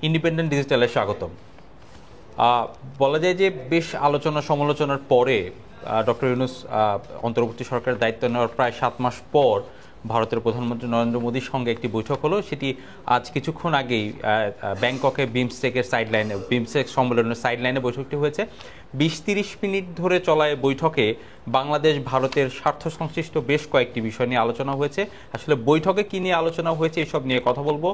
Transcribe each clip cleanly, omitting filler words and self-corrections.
Independent ডিজিটালে স্বাগতম। বলা যায় যে বেশ আলোচনা সমালোচনার পরে ডক্টর ইউনূস অন্তর্বর্তী সরকারের দায়িত্ব নেওয়ার প্রায় 7 মাস পর ভারতের প্রধানমন্ত্রী নরেন্দ্র মোদীর সঙ্গে একটি বৈঠক হলো। সেটি আজ কিছুক্ষণ আগেই ব্যাংককে বিমস্টেকের সাইডলাইনে, বিমস্টেক সম্মেলনের সাইডলাইনে বৈঠকটি হয়েছে। 20-30 মিনিট ধরে চলা বৈঠকে বাংলাদেশ ভারতের স্বার্থ সংশ্লিষ্ট বেশ কয়েকটি বিষয় নিয়ে আলোচনা হয়েছে। আসলে বৈঠকে কী নিয়ে আলোচনা হয়েছে এসব নিয়ে কথা বলবো।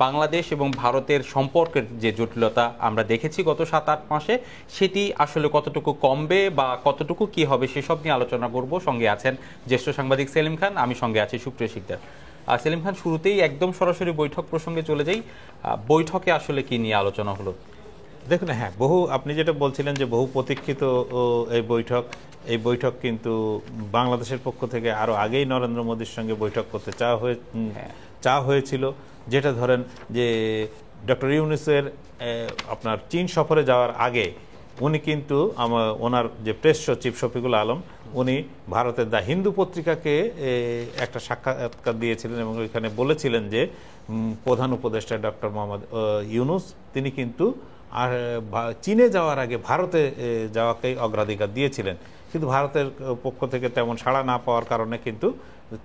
বাংলাদেশ এবং ভারতের সম্পর্কের যে জটিলতা আমরা দেখেছি গত 7-8 মাসে, সেটি আসলে কতটুকু কমবে বা কতটুকু কি হবে সেসব নিয়ে আলোচনা করব। সঙ্গে আছেন জ্যেষ্ঠ সাংবাদিক সেলিম খান, আমি সঙ্গে আছি সুপ্রিয় শিকদার। সেলিম খান, শুরুতেই একদম সরাসরি বৈঠক প্রসঙ্গে চলে যাই। বৈঠকে আসলে কি নিয়ে আলোচনা হলো? দেখুন, হ্যাঁ, আপনি যেটা বলছিলেন যে বহু প্রতীক্ষিত এই বৈঠক কিন্তু বাংলাদেশের পক্ষ থেকে আরো আগেই নরেন্দ্র মোদীর সঙ্গে বৈঠক করতে চাওয়া হয়েছিল। যেটা ধরেন যে ডক্টর ইউনূসের আপনার চীন সফরে যাওয়ার আগে উনি কিন্তু ওনার যে প্রেস সচিব শফিকুল আলম, উনি ভারতের দ্য হিন্দু পত্রিকাকে একটা সাক্ষাৎকার দিয়েছিলেন এবং ওইখানে বলেছিলেন যে প্রধান উপদেষ্টা ডক্টর মোহাম্মদ ইউনূস তিনি কিন্তু আর চীনে যাওয়ার আগে ভারতে যাওয়াকেই অগ্রাধিকার দিয়েছিলেন, কিন্তু ভারতের পক্ষ থেকে তেমন সাড়া না পাওয়ার কারণে কিন্তু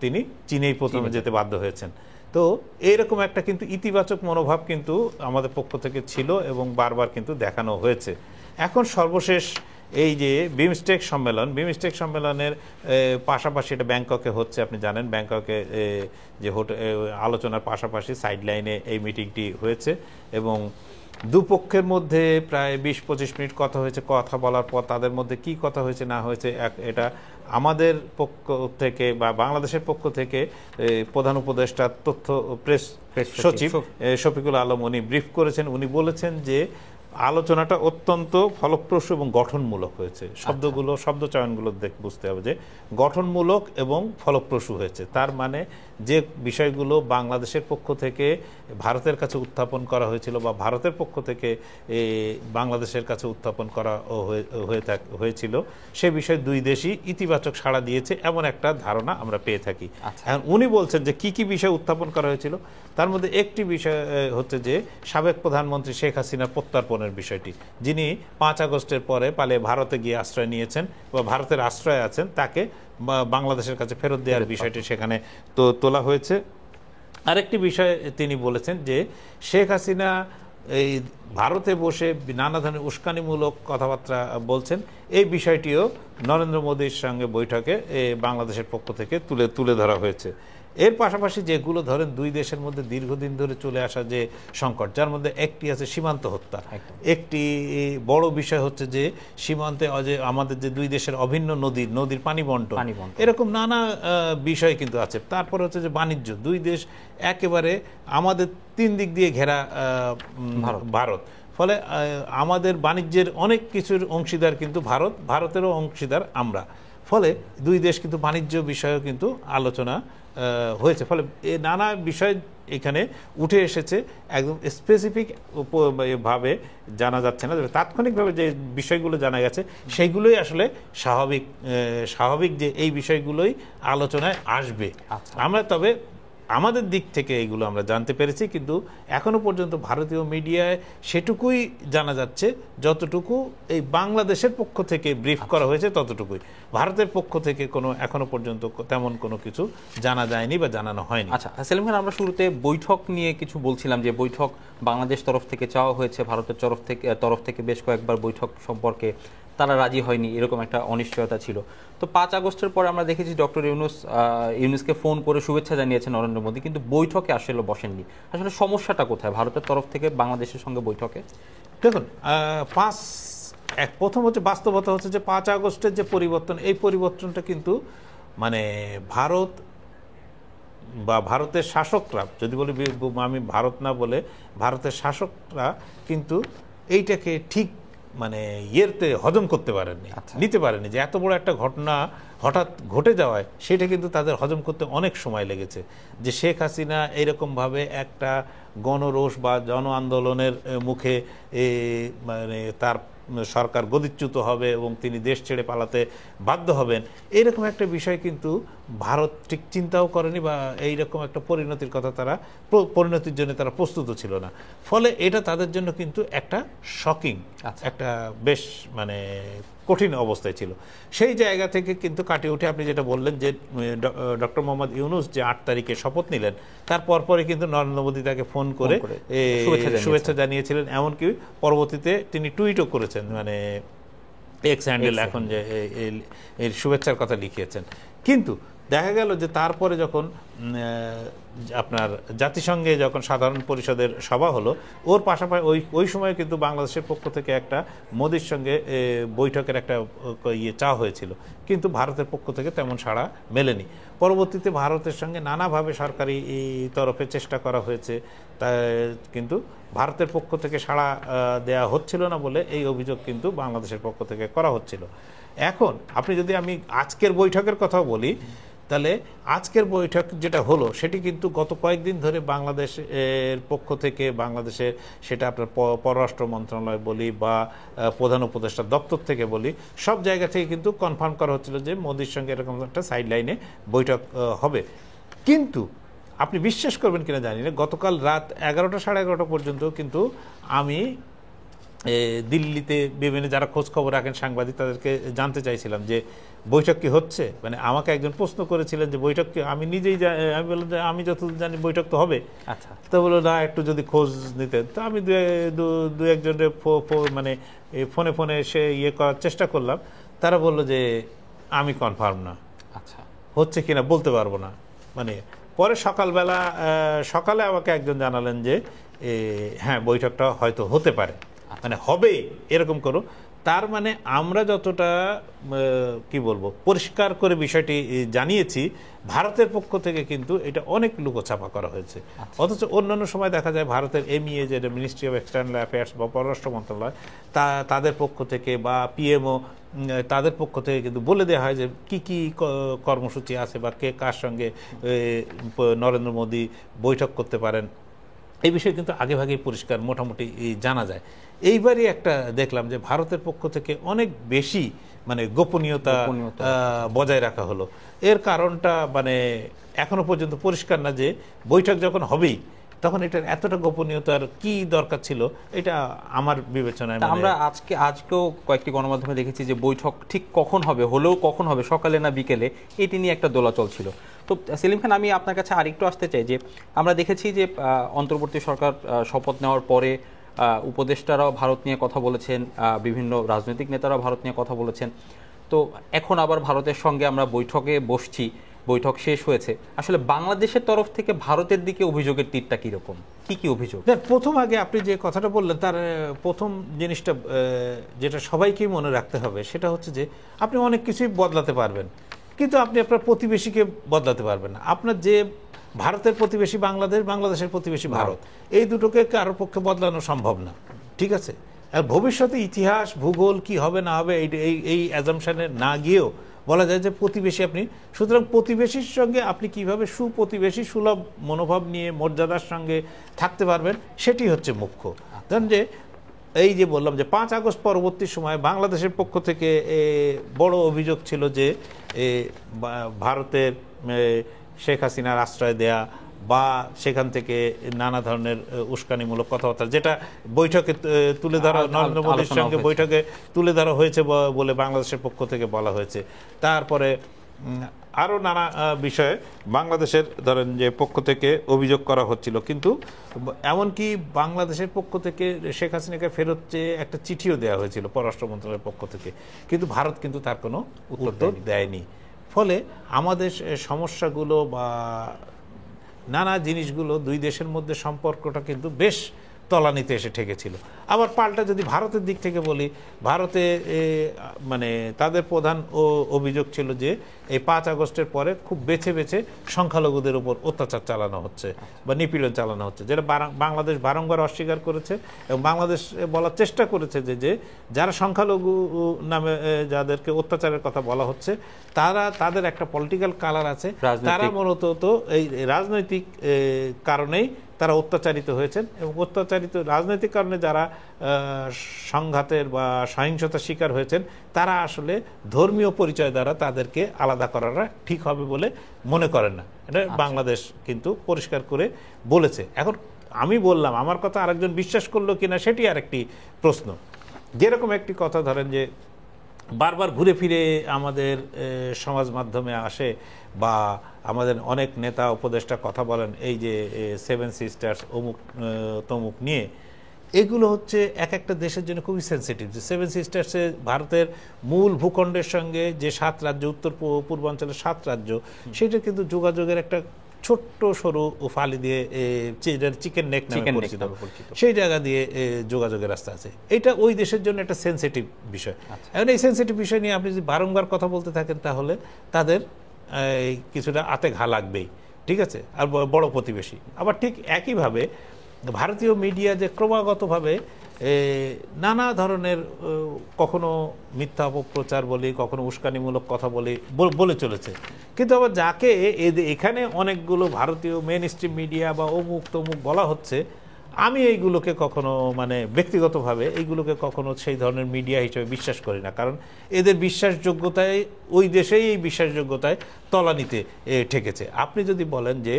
তিনি চীনেই প্রথমে যেতে বাধ্য হয়েছেন। তো এইরকম একটা কিন্তু ইতিবাচক মনোভাব কিন্তু আমাদের পক্ষ থেকে ছিল এবং বারবার কিন্তু দেখানো হয়েছে। এখন সর্বশেষ এই যে বিমস্টেক সম্মেলনের পাশাপাশি এটা ব্যাংককে হচ্ছে, আপনি জানেন ব্যাংককে যে আলোচনার পাশাপাশি সাইডলাইনে এই মিটিংটি হয়েছে এবং দুপক্ষের মধ্যে প্রায় 20-25 মিনিট কথা হয়েছে। কথা বলার পর তাদের মধ্যে কি কথা হয়েছে না হয়েছে এটা আমাদের পক্ষ থেকে বা বাংলাদেশের পক্ষ থেকে প্রধান উপদেষ্টা তথ্য প্রেস সচিব শফিকুল আলম উনি ব্রিফ করেছেন। উনি বলেছেন যে আলোচনাটা অত্যন্ত ফলপ্রসূ এবং গঠনমূলক হয়েছে। শব্দ চয়নগুলো বুঝতে হবে যে গঠনমূলক এবং ফলপ্রসূ হয়েছে। তার মানে যে বিষয়গুলো বাংলাদেশের পক্ষ থেকে ভারতের কাছে উত্থাপন করা হয়েছিল বা ভারতের পক্ষ থেকে বাংলাদেশের কাছে উত্থাপন করা হয়েছিল, সে বিষয়ে দুই দেশই ইতিবাচক সাড়া দিয়েছে এমন একটা ধারণা আমরা পেয়ে থাকি। এখন উনি বলছেন যে কি কি বিষয় উত্থাপন করা হয়েছিল, তার মধ্যে একটি বিষয় হচ্ছে যে সাবেক প্রধানমন্ত্রী শেখ হাসিনার প্রত্যর্পণের বিষয়টি, যিনি 5 আগস্টের পরে পালিয়ে ভারতে গিয়ে আশ্রয় নিয়েছেন বা ভারতের আশ্রয়ে আছেন, তাকে বাংলাদেশের কাছে ফেরত দেওয়ার বিষয়টি সেখানে তোলা হয়েছে। আরেকটি বিষয় তিনি বলেছেন যে শেখ হাসিনা এই ভারতে বসে নানা ধরনের উস্কানিমূলক কথাবার্তা বলছেন, এই বিষয়টিও নরেন্দ্র মোদীর সঙ্গে বৈঠকে বাংলাদেশের পক্ষ থেকে তুলে ধরা হয়েছে। এর পাশাপাশি যেগুলো ধরেন দুই দেশের মধ্যে দীর্ঘদিন ধরে চলে আসা যে সংকট, যার মধ্যে একটি আছে সীমান্ত হত্যা, একটি বড় বিষয় হচ্ছে যে সীমান্তে আমাদের যে দুই দেশের অভিন্ন নদীর পানি বন্টন, এরকম নানা বিষয় কিন্তু আছে। তারপরে হচ্ছে যে বাণিজ্য, দুই দেশ একেবারে আমাদের 3 দিক দিয়ে ঘেরা ভারত, ফলে আমাদের বাণিজ্যের অনেক কিছুর অংশীদার কিন্তু ভারতেরও অংশীদার আমরা, ফলে দুই দেশ কিন্তু বাণিজ্য বিষয়েও কিন্তু আলোচনা হয়েছে। ফলে নানা বিষয় এখানে উঠে এসেছে, একদম স্পেসিফিক ভাবে জানা যাচ্ছে না, তাৎক্ষণিকভাবে যে বিষয়গুলো জানা গেছে সেইগুলোই আসলে স্বাভাবিক যে এই বিষয়গুলোই আলোচনায় আসবে। আমরা তবে আমাদের দিক থেকে এইগুলো আমরা জানতে পেরেছি, কিন্তু এখনো পর্যন্ত ভারতীয় মিডিয়ায় সেটুকুই জানা যাচ্ছে যতটুকু এই বাংলাদেশের পক্ষ থেকে ব্রিফ করা হয়েছে ততটুকুই। ভারতের পক্ষ থেকে এখনো পর্যন্ত তেমন কোনো কিছু জানা যায়নি বা জানানো হয়নি। আচ্ছা সেলিম খান, আমরা শুরুতে বৈঠক নিয়ে কিছু বলছিলাম যে বৈঠক বাংলাদেশ তরফ থেকে চাওয়া হয়েছে, ভারতের তরফ থেকে বেশ কয়েকবার বৈঠক সম্পর্কে তারা রাজি হয়নি, এরকম একটা অনিশ্চয়তা ছিল। তো 5 আগস্টের পরে আমরা দেখেছি ডক্টর ইউনূসকে ফোন করে শুভেচ্ছা জানিয়েছেন নরেন্দ্র মোদী, কিন্তু বৈঠকে আসলে বসেননি। আসলে সমস্যাটা কোথায় ভারতের তরফ থেকে বাংলাদেশের সঙ্গে বৈঠকে? দেখুন, প্রথম হচ্ছে বাস্তবতা হচ্ছে যে 5 আগস্টের যে পরিবর্তন, এই পরিবর্তনটা কিন্তু মানে ভারত বা ভারতের শাসকরা, যদি বলি আমি ভারত না বলে ভারতের শাসকরা কিন্তু এইটাকে ঠিক মানে হজম করতে পারেননি, নিতে পারেনি যে এত বড় একটা ঘটনা হঠাৎ ঘটে যাওয়ায় সেটা কিন্তু তাদের হজম করতে অনেক সময় লেগেছে। যে শেখ হাসিনা এইরকমভাবে একটা গণরোষ বা জন আন্দোলনের মুখে মানে তার সরকার গদিচ্যুত হবে এবং তিনি দেশ ছেড়ে পালাতে বাধ্য হবেন, এরকম একটা বিষয় কিন্তু ভারত ঠিক চিন্তাও করেনি বা এইরকম একটা পরিণতির কথা তারা পরিণতির জন্য তারা প্রস্তুত ছিল না। ফলে এটা তাদের জন্য কিন্তু একটা শকিং, একটা বেশ মানে কঠিন অবস্থায় ছিল। সেই জায়গা থেকে কিন্তু কাটিয়ে উঠে আপনি যেটা বললেন যে ডক্টর মোহাম্মদ ইউনূস যে 8 তারিখে শপথ নিলেন, তার পরপরই কিন্তু নরেন্দ্র মোদী তাকে ফোন করে শুভেচ্ছা জানিয়েছিলেন। এমনকি পরবর্তীতে তিনি টুইটও করেছেন, মানে এক্স হ্যান্ডেল এখন যে এর শুভেচ্ছার কথা লিখিয়েছেন। কিন্তু দেখা গেল যে তারপরে যখন আপনার জাতিসংঘে যখন সাধারণ পরিষদের সভা হলো, ওর পাশাপাশি ওই সময় কিন্তু বাংলাদেশের পক্ষ থেকে একটা মোদির সঙ্গে বৈঠকের একটা চাওয়া হয়েছিল, কিন্তু ভারতের পক্ষ থেকে তেমন সাড়া মেলেনি। পরবর্তীতে ভারতের সঙ্গে নানাভাবে সরকারি তরফে চেষ্টা করা হয়েছে, কিন্তু ভারতের পক্ষ থেকে সাড়া দেয়া হচ্ছিল না বলে এই অভিযোগ কিন্তু বাংলাদেশের পক্ষ থেকে করা হচ্ছিল। এখন আপনি যদি আমি আজকের বৈঠকের কথাও বলি, তাহলে আজকের বৈঠক যেটা হলো সেটি কিন্তু গত কয়েকদিন ধরে বাংলাদেশের পক্ষ থেকে, বাংলাদেশের সেটা আপনার পররাষ্ট্র মন্ত্রণালয় বলি বা প্রধান উপদেষ্টা দপ্তর থেকে বলি, সব জায়গা থেকে কিন্তু কনফার্ম করা হচ্ছিল যে মোদির সঙ্গে এরকম একটা সাইড লাইনে বৈঠক হবে। কিন্তু আপনি বিশ্বাস করবেন কিনা জানি না, গতকাল রাত 11টা সাড়ে 11টা পর্যন্ত কিন্তু আমি দিল্লিতে বিভিন্ন যারা খোঁজ খবর রাখেন সাংবাদিক, তাদেরকে জানতে চাইছিলাম যে বৈঠক কি হচ্ছে। মানে আমাকে একজন প্রশ্ন করেছিলেন যে বৈঠক কি, আমি নিজেই আমি বললাম যে আমি যতদূর জানি বৈঠক তো হবে। আচ্ছা, তো বললো না, একটু যদি খোঁজ নিতেন। তো আমি দু একজনের মানে ফোনে ফোনে এসে করার চেষ্টা করলাম, তারা বললো যে আমি কনফার্ম না, আচ্ছা হচ্ছে কিনা বলতে পারবো না। মানে পরে সকালে আমাকে একজন জানালেন যে হ্যাঁ বৈঠকটা হয়তো হতে পারে, মানে হবে এরকম করো। তার মানে আমরা যতটা কি বলবো পরিষ্কার করে বিষয়টি জানিয়েছি, ভারতের পক্ষ থেকে কিন্তু এটা অনেক লুকোছাপা করা হয়েছে। অথচ অন্যান্য সময় দেখা যায় ভারতের এমইএ, যেটা মিনিস্ট্রি অফ এক্সটার্নাল অ্যাফেয়ার্স বা পররাষ্ট্র মন্ত্রণালয়, তাদের পক্ষ থেকে বা পিএমও তাদের পক্ষ থেকে কিন্তু বলে দেওয়া হয় যে কি কি কর্মসূচি আছে বা কে কার সঙ্গে নরেন্দ্র মোদী বৈঠক করতে পারেন, এই বিষয়ে কিন্তু আগেভাগেই পরিষ্কার মোটামুটি জানা যায়। এইবারই একটা দেখলাম যে ভারতের পক্ষ থেকে অনেক বেশি মানে গোপনীয়তা বজায় রাখা হলো। এর কারণটা মানে এখনো পর্যন্ত পরিষ্কার না, যে বৈঠক যখন হবেই তখন এটার এতটা গোপনীয়তার কি দরকার ছিল, এটা আমার বিবেচনায়। আমরা আজকেও কয়েকটি গণমাধ্যমে দেখেছি যে বৈঠক ঠিক কখন হবে, হলেও কখন হবে, সকালে না বিকেলে, এটি নিয়ে একটা দোলাচল ছিল। তো সেলিম খান, আমি আপনার কাছে আরেকটু আসতে চাই যে আমরা দেখেছি যে অন্তর্বর্তী সরকার শপথ নেওয়ার পরে উপদেষ্টারাও ভারত নিয়ে কথা বলেছেন, বিভিন্ন রাজনৈতিক নেতারাও ভারত নিয়ে কথা বলেছেন। তো এখন আবার ভারতের সঙ্গে আমরা বৈঠকে বসছি, বৈঠক শেষ হয়েছে। আসলে বাংলাদেশের তরফ থেকে ভারতের দিকে অভিযোগের তীরটা কিরকম, কি কি অভিযোগ? প্রথম আগে আপনি যে কথাটা বললেন, তার প্রথম জিনিসটা যেটা সবাইকেই মনে রাখতে হবে সেটা হচ্ছে যে আপনি অনেক কিছুই বদলাতে পারবেন, কিন্তু আপনি আপনার প্রতিবেশীকে বদলাতে পারবেন না। আপনার যে ভারতের প্রতিবেশী বাংলাদেশ, বাংলাদেশের প্রতিবেশী ভারত, এই দুটোকে কারোর পক্ষে বদলানো সম্ভব না, ঠিক আছে? আর ভবিষ্যতে ইতিহাস ভূগোল কি হবে না হবে এই অ্যাজাম্পশনে না গিয়েও বলা যায় যে প্রতিবেশী আপনি, সুতরাং প্রতিবেশীর সঙ্গে আপনি কিভাবে সুপ্রতিবেশী সুলভ মনোভাব নিয়ে মর্যাদার সঙ্গে থাকতে পারবেন, সেটি হচ্ছে মুখ্য। ধরেন যে এই যে বললাম যে 5 আগস্ট পরবর্তী সময় বাংলাদেশের পক্ষ থেকে বড় অভিযোগ ছিল যে ভারতের শেখ হাসিনার আশ্রয় দেয়া বা সেখান থেকে নানা ধরনের উস্কানিমূলক কথাবার্তা, যেটা বৈঠকে তুলে ধরা, নরেন্দ্র মোদীর সঙ্গে বৈঠকে তুলে ধরা হয়েছে বলে বাংলাদেশের পক্ষ থেকে বলা হয়েছে। তারপরে আরও নানা বিষয়ে বাংলাদেশের ধরেন যে পক্ষ থেকে অভিযোগ করা হচ্ছিল, কিন্তু এমনকি বাংলাদেশের পক্ষ থেকে শেখ হাসিনাকে ফেরত চেয়ে একটা চিঠিও দেওয়া হয়েছিল পররাষ্ট্র মন্ত্রণালয়ের পক্ষ থেকে, কিন্তু ভারত কিন্তু তার কোনো উত্তর দেয়নি। ফলে আমাদের সমস্যাগুলো বা নানা জিনিসগুলো, দুই দেশের মধ্যে সম্পর্কটা কিন্তু বেশ তলানিতে এসে ঠেকেছিল। আবার পাল্টা যদি ভারতের দিক থেকে বলি, ভারতে মানে তাদের প্রধান অভিযোগ ছিল যে এই 5 আগস্টের পরে খুব বেছে বেছে সংখ্যালঘুদের উপর অত্যাচার চালানো হচ্ছে বা নিপীড়ন চালানো হচ্ছে, যেটা বাংলাদেশ বারংবার অস্বীকার করেছে এবং বাংলাদেশ বলার চেষ্টা করেছে যে যারা সংখ্যালঘু নামে যাদেরকে অত্যাচারের কথা বলা হচ্ছে, তাদের একটা পলিটিক্যাল কালার আছে, তারা মূলত তো এই রাজনৈতিক কারণেই তারা অত্যাচারিত হয়েছেন এবং অত্যাচারিত রাজনৈতিক কারণে যারা সংঘাতের বা সহিংসতার শিকার হয়েছেন, তারা আসলে ধর্মীয় পরিচয় দ্বারা তাদেরকে আলাদা করাটা ঠিক হবে বলে মনে করেন না। এটা বাংলাদেশ কিন্তু পরিষ্কার করে বলেছে। এখন আমি বললাম, আমার কথা আরেকজন বিশ্বাস করলো কিনা সেটি আরেকটি প্রশ্ন। যেরকম একটি কথা ধরেন যে বারবার ঘুরে ফিরে আমাদের সমাজ মাধ্যমে আসে বা আমাদের অনেক নেতা উপদেষ্টা কথা বলেন এই যে সেভেন সিস্টার্স অমুক তমুক নিয়ে, এগুলো হচ্ছে এক একটা দেশের জন্য খুবই সেন্সিটিভ। যে সেভেন সিস্টার্সে ভারতের মূল ভূখণ্ডের সঙ্গে যে 7 রাজ্য, উত্তর পূর্বাঞ্চলের 7 রাজ্য, সেটা কিন্তু যোগাযোগের একটা ছোট্ট সরু ফালি দিয়ে চিকেন নেক নামে পরিচিত, সেই জায়গা দিয়ে যোগাযোগের রাস্তা আছে। এটা ওই দেশের জন্য একটা সেন্সিটিভ বিষয়। এখন এই সেন্সিটিভ বিষয় নিয়ে আপনি যদি বারংবার কথা বলতে থাকেন তাহলে তাদের কিছুটা আতে ঘা লাগবেই, ঠিক আছে। আর বড় প্রতিবেশী আবার ঠিক একইভাবে ভারতীয় মিডিয়া যে ক্রমাগতভাবে নানা ধরনের কখনো মিথ্যা অপপ্রচার বলি, কখনো উস্কানিমূলক কথা বলে চলেছে, কিন্তু আবার যাকে এখানে অনেকগুলো ভারতীয় মেইন স্ট্রিম মিডিয়া বা অমুক তমুক বলা হচ্ছে, আমি এইগুলোকে কখনো মানে ব্যক্তিগতভাবে এইগুলোকে কখনো সেই ধরনের মিডিয়া হিসেবে বিশ্বাস করি না। কারণ এদের বিশ্বাসযোগ্যতায় ওই দেশেই এই বিশ্বাসযোগ্যতায় তলানিতে ঠেকেছে। আপনি যদি বলেন যে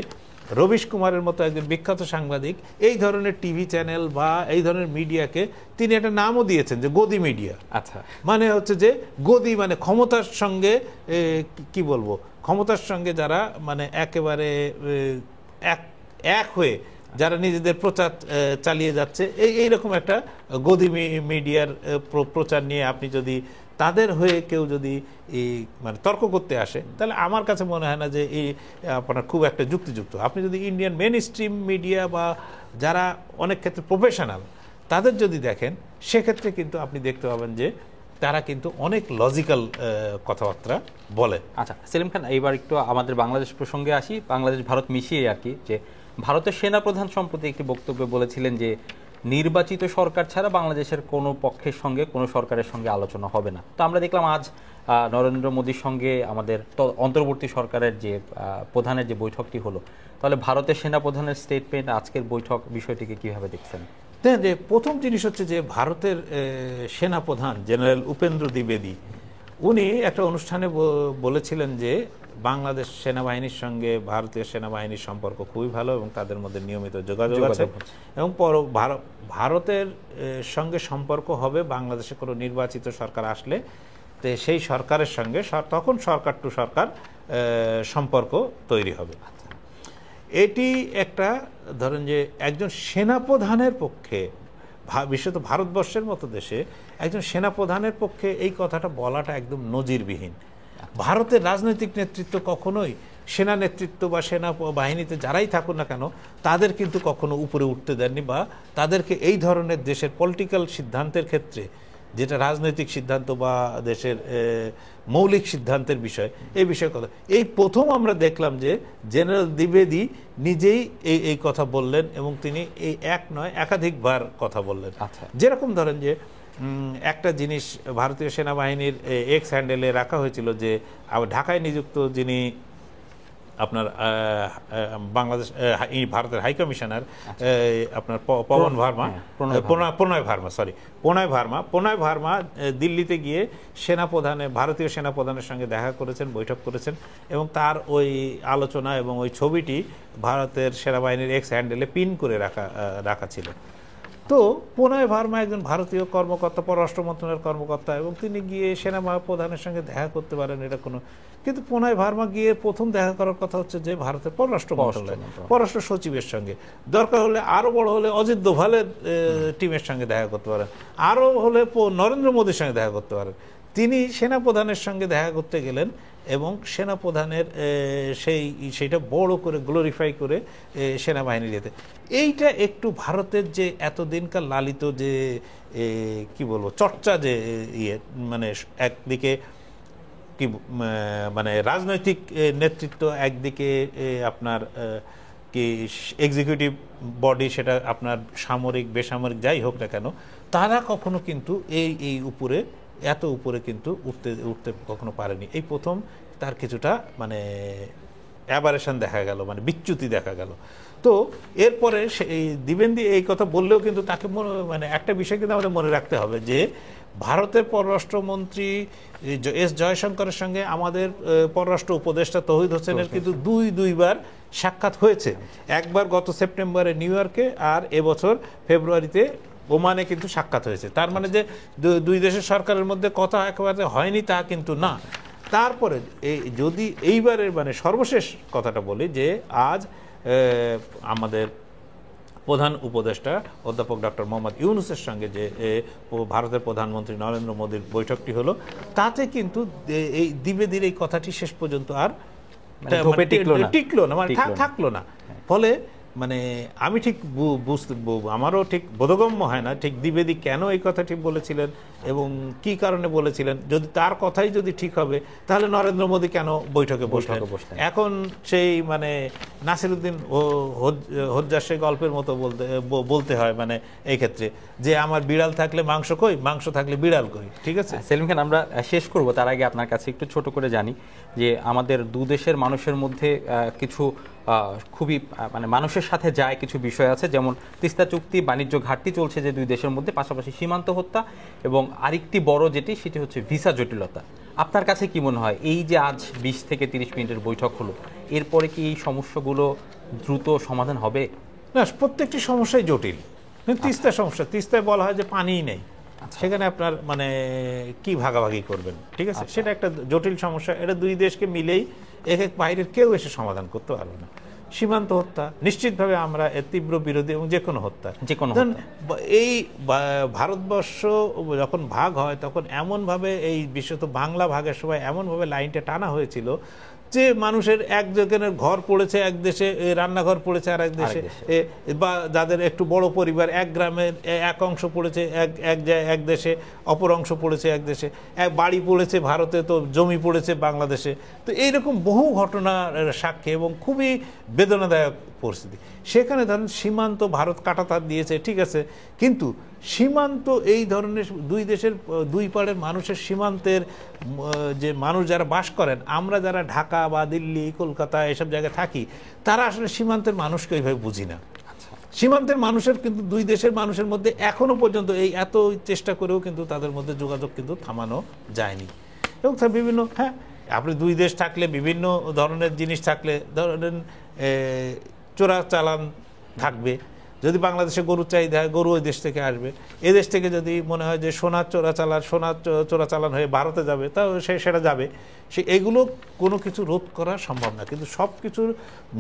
রবিশ কুমারের মতো একজন বিখ্যাত সাংবাদিক এই ধরনের টিভি চ্যানেল বা এই ধরনের মিডিয়াকে তিনি একটা নামও দিয়েছেন যে গদি মিডিয়া। আচ্ছা, মানে হচ্ছে যে গদি মানে ক্ষমতার সঙ্গে কি বলবো, ক্ষমতার সঙ্গে যারা মানে একেবারে এক হয়ে যারা নিজেদের প্রচার চালিয়ে যাচ্ছে, এইরকম একটা গদি মিডিয়ার প্রচার নিয়ে আপনি যদি তাদের হয়ে কেউ যদি মানে তর্ক করতে আসে, তাহলে আমার কাছে মনে হয় না যে এই আপনার খুব একটা যুক্তিযুক্ত। আপনি যদি ইন্ডিয়ান মেইন স্ট্রিম মিডিয়া বা যারা অনেক ক্ষেত্রে প্রফেশনাল তাদের যদি দেখেন, সেক্ষেত্রে কিন্তু আপনি দেখতে পাবেন যে তারা কিন্তু অনেক লজিক্যাল কথাবার্তা বলে। আচ্ছা সেলিম খান, এইবার একটু আমাদের বাংলাদেশ প্রসঙ্গে আসি। বাংলাদেশ ভারত মিশিয়ে আর কি, যে ভারতের সেনাপ্রধান সম্প্রতি একটি বক্তব্যে বলেছিলেন যে নির্বাচিত সরকার ছাড়া বাংলাদেশের কোনো পক্ষের সঙ্গে কোনো সরকারের সঙ্গে আলোচনা হবে না। তো আমরা দেখলাম আজ নরেন্দ্র মোদীর সঙ্গে আমাদের অন্তর্বর্তী সরকারের যে প্রধানের যে বৈঠকটি হলো, তাহলে ভারতের সেনাপ্রধানের স্টেটমেন্ট, আজকের বৈঠক, বিষয়টিকে কিভাবে দেখছেন? যে প্রথম জিনিস হচ্ছে যে ভারতের সেনাপ্রধান জেনারেল উপেন্দ্র দ্বিবেদী উনি একটা অনুষ্ঠানে বলেছিলেন যে বাংলাদেশ সেনাবাহিনীর সঙ্গে ভারতীয় সেনাবাহিনীর সম্পর্ক খুবই ভালো এবং তাদের মধ্যে নিয়মিত যোগাযোগ আছে এবং ভারতের সঙ্গে সম্পর্ক হবে বাংলাদেশে কোনো নির্বাচিত সরকার আসলে তো সেই সরকারের সঙ্গে তখন সরকার টু সরকার সম্পর্ক তৈরি হবে। এটি একটা ধরেন যে একজন সেনাপ্রধানের পক্ষে, বিশেষত ভারতবর্ষের মতো দেশে একজন সেনাপ্রধানের পক্ষে এই কথাটা বলাটা একদম নজিরবিহীন। ভারতের রাজনৈতিক নেতৃত্ব কখনোই সেনা নেতৃত্ব বা সেনা বাহিনীতে যারাই থাকুন না কেন তাদের কিন্তু কখনো উপরে উঠতে দেননি বা তাদেরকে এই ধরনের দেশের পলিটিক্যাল সিদ্ধান্তের ক্ষেত্রে, যেটা রাজনৈতিক সিদ্ধান্ত বা দেশের মৌলিক সিদ্ধান্তের বিষয়, এই বিষয়ে কথা এই প্রথম আমরা দেখলাম যে জেনারেল দ্বিবেদী নিজেই এই কথা বললেন এবং তিনি এই এক নয় একাধিকবার কথা বললেন। যেরকম ধরেন যে একটা জিনিস ভারতীয় সেনাবাহিনীর এক্স হ্যান্ডেলে রাখা হয়েছিল যে ঢাকায় নিযুক্ত যিনি আপনার বাংলাদেশ ভারতের হাই কমিশনার আপনার প্রণয় ভার্মা দিল্লিতে গিয়ে ভারতীয় সেনাপ্রধানের সঙ্গে দেখা করেছেন, বৈঠক করেছেন এবং তার ওই আলোচনা এবং ওই ছবিটি ভারতের সেনাবাহিনীর এক্স হ্যান্ডেলে পিন করে রাখা ছিল। তো প্রণয় ভার্মা একজন ভারতীয় কর্মকর্তা, পররাষ্ট্র মন্ত্রণালয়ের কর্মকর্তা, এবং তিনি গিয়ে সেনা প্রধানের সঙ্গে দেখা করতে পারেন এটা কোনো, কিন্তু প্রণয় ভার্মা গিয়ে প্রথম দেখা করার কথা হচ্ছে যে ভারতের পররাষ্ট্র মন্ত্রণালয়, পররাষ্ট্র সচিবের সঙ্গে, দরকার হলে আরো বড় হলে অজিত দোভালের টিমের সঙ্গে দেখা করতে পারেন, আরো হলে নরেন্দ্র মোদীর সঙ্গে দেখা করতে পারেন। তিনি সেনাপ্রধানের সঙ্গে দেখা করতে গেলেন এবং সেনাপ্রধানের সেইটা বড় করে গ্লোরিফাই করে সেনাবাহিনী যেতে, এইটা একটু ভারতের যে এতদিনকার লালিত যে কি বলবো চর্চা, যে মানে একদিকে কি মানে রাজনৈতিক নেতৃত্ব, একদিকে আপনার কি এক্সিকিউটিভ বডি, সেটা আপনার সামরিক বেসামরিক যাই হোক না কেন, তারা কখনো কিন্তু এই উপরে এত উপরে কিন্তু উঠতে কখনো পারেনি। এই প্রথম তার কিছুটা মানে অ্যাবারেশন দেখা গেল, মানে বিচ্যুতি দেখা গেল। তো তো এরপরে এই দ্বিবেন্দী এই কথা বললেও কিন্তু তাকে মানে একটা বিষয় কিন্তু আমাদের মনে রাখতে হবে যে ভারতের পররাষ্ট্রমন্ত্রী এস জয়শঙ্করের সঙ্গে আমাদের পররাষ্ট্র উপদেষ্টা তৌহিদ হোসেনের কিন্তু দুইবার সাক্ষাৎ হয়েছে। একবার গত সেপ্টেম্বরে নিউ ইয়র্কে, আর এবছর ফেব্রুয়ারিতে ওমানে কিন্তু সাক্ষাৎ হয়েছে। তার মানে যে দুই দেশের সরকারের মধ্যে কথা একেবারে হয়নি তা কিন্তু না। তারপরে যদি এইবারের মানে সর্বশেষ কথাটা বলি যে আজ আমাদের প্রধান উপদেষ্টা অধ্যাপক ডক্টর মোহাম্মদ ইউনূসের সঙ্গে যে ভারতের প্রধানমন্ত্রী নরেন্দ্র মোদীর বৈঠকটি হলো, তাতে কিন্তু এই দ্বিবেদীর এই কথাটি শেষ পর্যন্ত আর টিকলো না, মানে থাকলো না। ফলে মানে আমি ঠিক আমারও ঠিক বোধগম্য হয় না ঠিক দ্বিবেদী কেন এই কথাটি বলেছিলেন এবং কি কারণে বলেছিলেন। যদি তার কথাই যদি ঠিক হবে তাহলে নরেন্দ্র মোদী কেন বৈঠকে বসলেন। এখন সেই মানে নাসিরুদ্দিন হোজ্জার সেই গল্পের মতো বলতে হয় মানে এই ক্ষেত্রে যে আমার বিড়াল থাকলে মাংস কই, মাংস থাকলে বিড়াল কই। ঠিক আছে সেলিম খান, আমরা শেষ করব তার আগে আপনার কাছে একটু ছোট করে জানি যে আমাদের দু দেশের মানুষের মধ্যে কিছু খুবই মানে মানুষের সাথে যায় কিছু বিষয় আছে, যেমন তিস্তা চুক্তি, বাণিজ্য ঘাটতি চলছে যে দুই দেশের মধ্যে, পাশাপাশি সীমান্ত হত্যা এবং আরেকটি বড় সেটি হচ্ছে ভিসা জটিলতা। আপনার কাছে কি মনে হয় এই যে আজ 20 থেকে 30 মিনিটের বৈঠক হলো, এরপরে কি এই সমস্যাগুলো দ্রুত সমাধান হবে? না, প্রত্যেকটি সমস্যাই জটিল। তিস্তা সমস্যা, তিস্তায় বলা হয় যে পানিই নেই, সেখানে আপনার মানে কি ভাগাভাগি করবেন। ঠিক আছে, সেটা একটা জটিল সমস্যা। এটা দুই দেশকে মিলেই এক বাইরের কেউ এসে সমাধান করতে পারবে না। সীমান্ত হত্যা নিশ্চিতভাবে আমরা এর তীব্র বিরোধী, এবং যে কোনো হত্যা এই ভারতবর্ষ যখন ভাগ হয় তখন এমনভাবে এই বিশেষত বাংলা ভাগের সময় এমনভাবে লাইনটা টানা হয়েছিল যে মানুষের একজনের ঘর পড়েছে এক দেশে, রান্নাঘর পড়েছে আর এক দেশে, বা যাদের একটু বড় পরিবার এক গ্রামের এক অংশ পড়েছে এক দেশে, অপর অংশ পড়েছে এক দেশে, এক বাড়ি পড়েছে ভারতে তো জমি পড়েছে বাংলাদেশে। তো এইরকম বহু ঘটনার সাক্ষী এবং খুবই বেদনাদায়ক পরিস্থিতি। সেখানে ধরেন সীমান্ত ভারত কাঁটাতার দিয়েছে, ঠিক আছে, কিন্তু সীমান্ত এই ধরনের দুই দেশের দুই পাড়ের মানুষের সীমান্তের যে মানুষ যারা বাস করেন, আমরা যারা ঢাকা বা দিল্লি কলকাতা এসব জায়গায় থাকি, তারা আসলে সীমান্তের মানুষকে ওইভাবে বুঝি না। সীমান্তের মানুষের কিন্তু দুই দেশের মানুষের মধ্যে এখনো পর্যন্ত এই এত চেষ্টা করেও কিন্তু তাদের মধ্যে যোগাযোগ কিন্তু থামানো যায়নি। এবং বিভিন্ন আপনি দুই দেশ থাকলে বিভিন্ন ধরনের জিনিস থাকলে ধরেন চোরাচালান থাকবে। যদি বাংলাদেশে গরুর চাহিদা হয়, গরু ওই দেশ থেকে আসবে। এদেশ থেকে যদি মনে হয় যে সোনার চোরাচালান হয়ে ভারতে যাবে, তাও সেটা যাবে। এগুলো কোনো কিছু রোধ করা সম্ভব না। কিন্তু সব কিছুর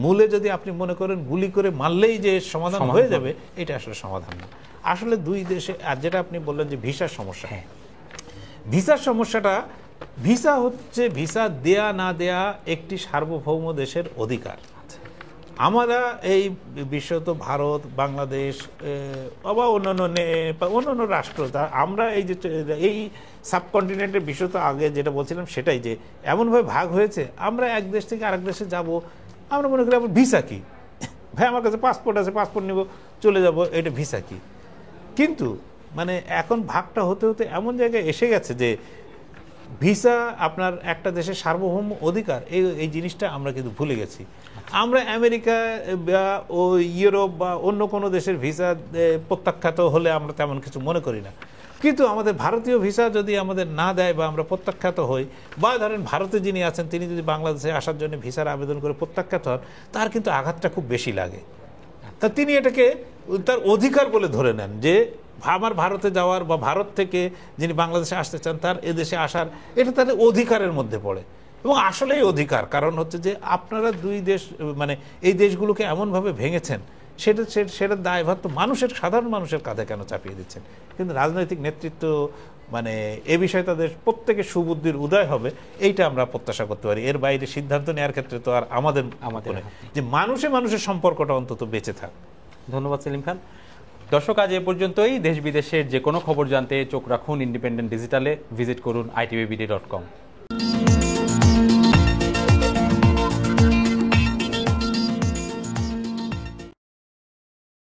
মূলে যদি আপনি মনে করেন গুলি করে মারলেই যে সমাধান হয়ে যাবে, এটা আসলে সমাধান না। আসলে দুই দেশে, আর যেটা আপনি বললেন যে ভিসার সমস্যা, ভিসার সমস্যাটা, ভিসা হচ্ছে ভিসা দেয়া না দেয়া একটি সার্বভৌম দেশের অধিকার। আমরা এই বিশেষত ভারত, বাংলাদেশ বা অন্যান্য রাষ্ট্র, আমরা এই যে এই সাবকন্টিনেন্টের বিশেষত আগে যেটা বলছিলাম সেটাই, যে এমনভাবে ভাগ হয়েছে আমরা এক দেশ থেকে আরেক দেশে যাব, আমরা মনে করি আমার ভিসা কি, ভাই আমার কাছে পাসপোর্ট আছে, পাসপোর্ট নিব চলে যাব, এটা ভিসা কি। কিন্তু মানে এখন ভাগটা হতে হতে এমন জায়গায় এসে গেছে যে ভিসা আপনার একটা দেশের সার্বভৌম অধিকার, এই জিনিসটা আমরা কিন্তু ভুলে গেছি। আমরা আমেরিকা বা ইউরোপ বা অন্য কোনো দেশের ভিসা প্রত্যাখ্যাত হলে আমরা তেমন কিছু মনে করি না। কিন্তু আমাদের ভারতীয় ভিসা যদি আমাদের না দেয় বা আমরা প্রত্যাখ্যাত হই, বা ধরেন ভারতে যিনি আছেন তিনি যদি বাংলাদেশে আসার জন্য ভিসার আবেদন করে প্রত্যাখ্যাত হন, তার কিন্তু আঘাতটা খুব বেশি লাগে। তা তিনি এটাকে তার অধিকার বলে ধরে নেন যে আমার ভারতে যাওয়ার বা ভারত থেকে যিনি বাংলাদেশে আসতে চান তার এদেশে আসার, এটা তাদের অধিকারের মধ্যে পড়ে। এবং আসলেই অধিকার, কারণ হচ্ছে যে আপনারা দুই দেশ মানে এই দেশগুলোকে এমনভাবে ভেঙেছেন, সেটার দায়ভার তো সাধারণ মানুষের কাঁধে কেন চাপিয়ে দিচ্ছেন। কিন্তু রাজনৈতিক নেতৃত্ব মানে এ বিষয়ে তাদের প্রত্যেকের সুবুদ্ধির উদয় হবে, এইটা আমরা প্রত্যাশা করতে পারি। এর বাইরে সিদ্ধান্ত নেওয়ার ক্ষেত্রে তো আর আমাদের যে মানুষের সম্পর্কটা অন্তত বেঁচে থাক। ধন্যবাদ সেলিম খান। দর্শক, আজ এ পর্যন্তই। দেশ বিদেশের যে কোনো খবর জানতে চোখ রাখুন ইন্ডিপেন্ডেন্ট ডিজিটালে। ভিজিট করুন itbd.com।